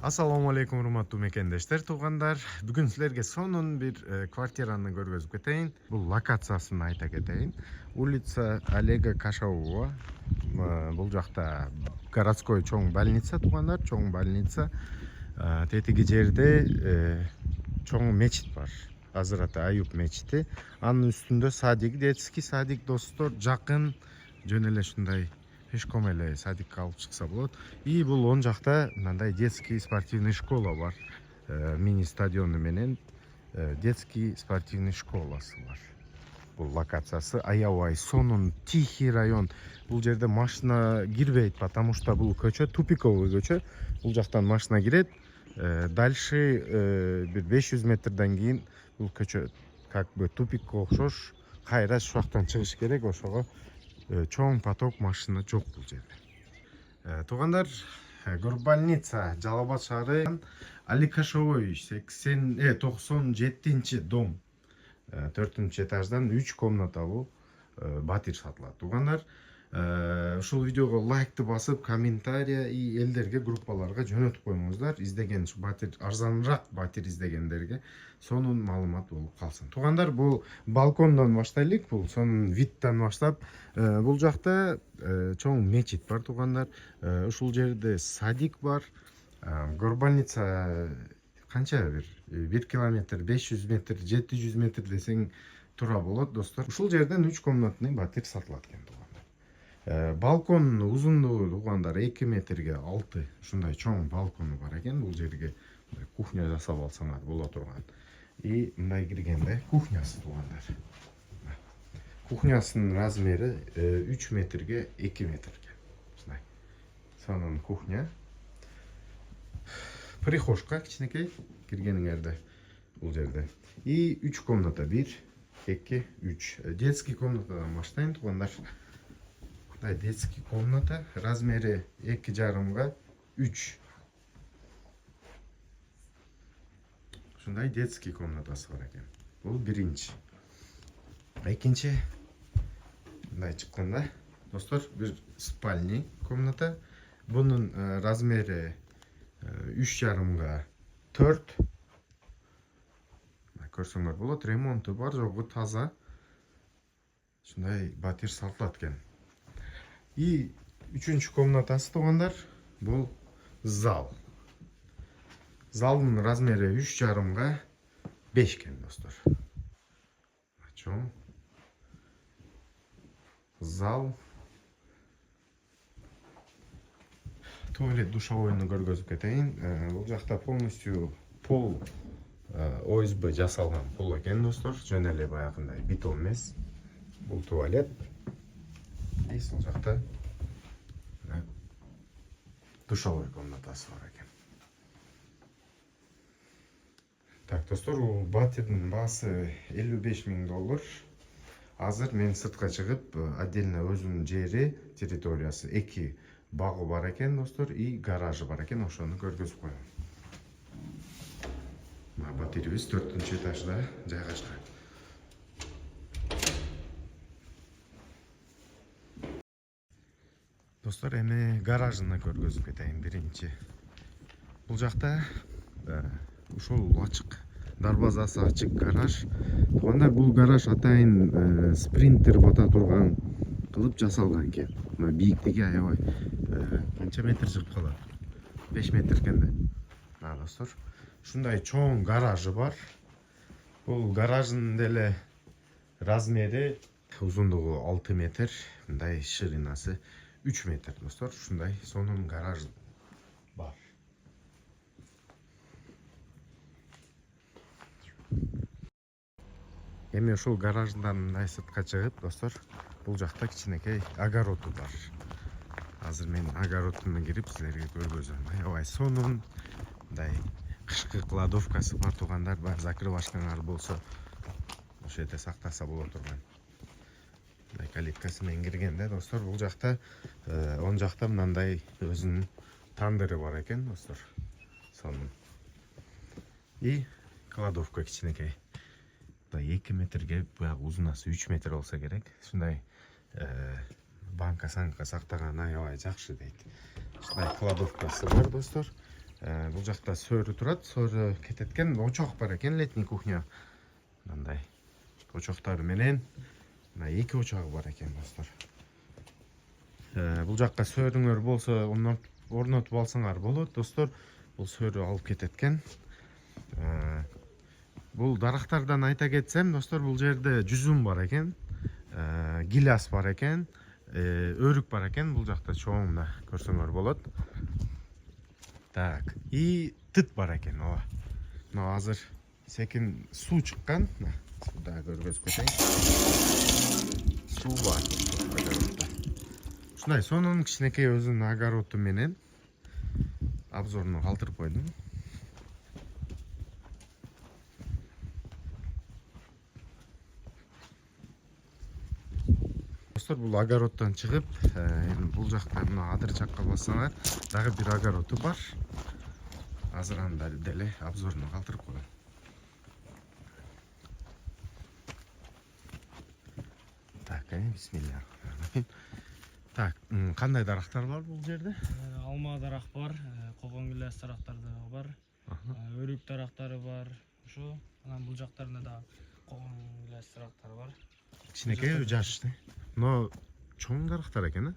Assalamu алейкум, урматтуу мекендештер, туугандар. Бүгүн силерге сонун бир квартираны көргөзүп кетейин. Бул локациясын айта кетейин. Улица Олега Кашауова. Бул жакта городской чоң больница, туугандар, чоң больница. Тетиги жерде чоң мечит бар. Азыраты Аюп мечити. Анын үстүндө садик, детский садик, достор, жакын жөн эле ушундай пешком эле садикке алып чыкса болот. И бул оң жакта мындай детский спортивный школа бар. Мини стадиону менен детский спортивный школасы бар. Бул локациясы аябай сонун, тихий район. Бул жерде машина кирбейт, потому что бул көчө тупиковый көчө. Бул жактан машина кирет. Дальше бир 500 метрден кийин бул көчө как бы тупикке окшош, кайра ушул жактан чыгыш керек, ошого чоң поток машина жок бул жерде. Туугандар, горбольница Жалал Абад шаары Али Кашауович 97-чи дом, 4-чү этаждан 3 комнаталуу батир сатылат. Туугандар, ушул видеого лайкты басып, комментария и элдерге, группаларга жөнөтүп коюңуздар. Издеген батир, арзаныраак батир издегендерге сонун маалымат болуп калсын. Туугандар, бул балкондон баштайлык, бул сонун видтен баштап. Бул жакта чоң мечит бар, туугандар. Ушул жерде садик бар. Горбольница канча бир 1 километр, 500 метр, 700 метр десең тура болот, достор. Ушул жерден 3 комнатный батир сатылат экен, туугандар. Балконун узундугу, туугандар, 2 метрге 6 ушундай чоң балкону бар экен. Бул жерге кухня жасап алсаңар боло турган. И мындай киргенде кухнясы, туугандар. Кухнясынын размери 3 метрге 2 метрге. Ушундай сонун кухня. Прихожка кичинекей киргениңерде бул жерде. И 3 комната, 1, 2, 3. Детский комнатадан баштайын, туугандар. Детский комната, размери 2,5 3. Ушундай детский комнатасы бар экен. Бул биринчи. Экинчи мындай чыкканда, достор, бир спальный комната. Бунун размери 3,5 4. Көрсөңөр болот, ремонту бар, жогу таза. Ушундай батир сатылат экен. И 3-чү комнатасы, туугандар, бул зал. Залдын размери 3,5 5 экен, достор. Чоң зал. Туалет, душевойну көргөзүп кетейин. Бул жакта полностью пол ОСБ жасалган пол экен, достор. Жөн эле баягындай бетон эмес. Бул туалет. И сол жакта душевой комнатасы бар экен. Так, достор, бул батирдин баасы $55,000. Азыр мен сыртка чыгып, отдельно өзүнүн жери, территориясы 2 багы бар экен, достор, и гаражы бар экен, ошону көргөзүп коем. Батирибиз 4-чү этажда жайгашкан. Достор, эми гаражына көргөзүп кетейин биринчи. Бул жакта ушул ачык, дарбазасы ачык гараж. Туугандар, бул гараж атайын спринтер бата турган кылып жасалган экен. Мына бийиктиги аябай канча метр чыгып калат? 5 метр экен да. Достор, ушундай чоң гаражы бар. Бул гараждын деле размери, узундугу 6 метр, мындай ширинасы 3 метр, достор. Ушундай сонун гараж бар. Эми ушул гараждан мындай сыртка чыгып, достор, бул жакта кичинекей огороду бар. Азыр мен огородуна кирип силерге көргөзөм. Аябай сонун мындай кышкы кладовкасы бар, туугандар. Бар закрывашкаңар болсо ошол жерде сактаса боло турган. Мындай калиткасы менен киргенде, достор, бул жакта оң жакта мындай өзүнүн тандыры бар экен, достор. Сонун. И кладовка кичинекей. 2 метрге, баягы узунасы 3 метр болсо керек. Ушундай банка-санка сактаган аябай жакшы дейт. Ушундай кладовкасы бар, достор. Бул жакта сөрү турат, сөрү кететкен очок бар экен, летний кухня. Мындай очоктор менен мына 2 очогу бар экен достор. Бул жакка сөрүңөр болсо орнотуп алсаңар болот достор. Бул сөрү алып кететкен. Бул дарактардан айта кетсем достор, бул жерде жүзүм бар экен, гиляс бар экен, өрүк бар экен. Бул жакта чоң мына көрсөңөр болот. Так, и тыт бар экен, ооба. Мына азыр секин суу чыккан. Суда көргөзүп кетейин. Суу бар. Ушундай сонун кичинекей өзүнүн огороду менен обзорун калтырып койдум. Достор, бул огороддон чыгып, бул жакта мына адыр жакка бассаңар, дагы бир огороду бар. Азыр анда деле обзорун калтырып койдум. Так, бисмилля. Так, кандай дарактар бар бул жерде? Алма дарак бар, когон гиляс дарактары да бар, өрүк дарактары бар. Ушу анан бул жактарында да когон гиляс дарактары бар. Кичинекей жаш. Но чоң дарактар экен,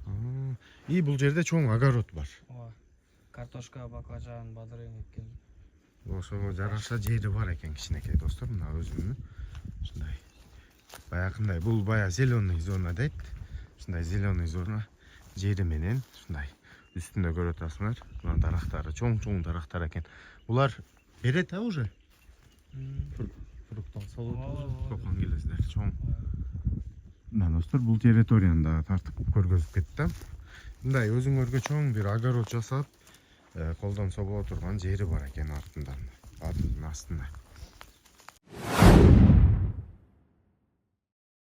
Ооба. И бул жерде чоң огород бар. Ооба. Картошка, баклажан, бадырын эккен. Ошого жараша жери бар экен кичинекей достор, мына өзүмүн. Ушундай. Баягындай бул бая зеленый зона дейт. Ушундай зеленый зона жери менен ушундай үстүндө көрүп атасыңар. Мына дарактары чоң дарактар экен. Булар берет уже? Фруктал салат, кокон гилездер чоң. Мына достор, бул территорияны да тартып көргөзүп кеттим. Мындай өзүңөргө чоң бир огород жасап, колдонсо боло турган жери бар экен артында. Астында.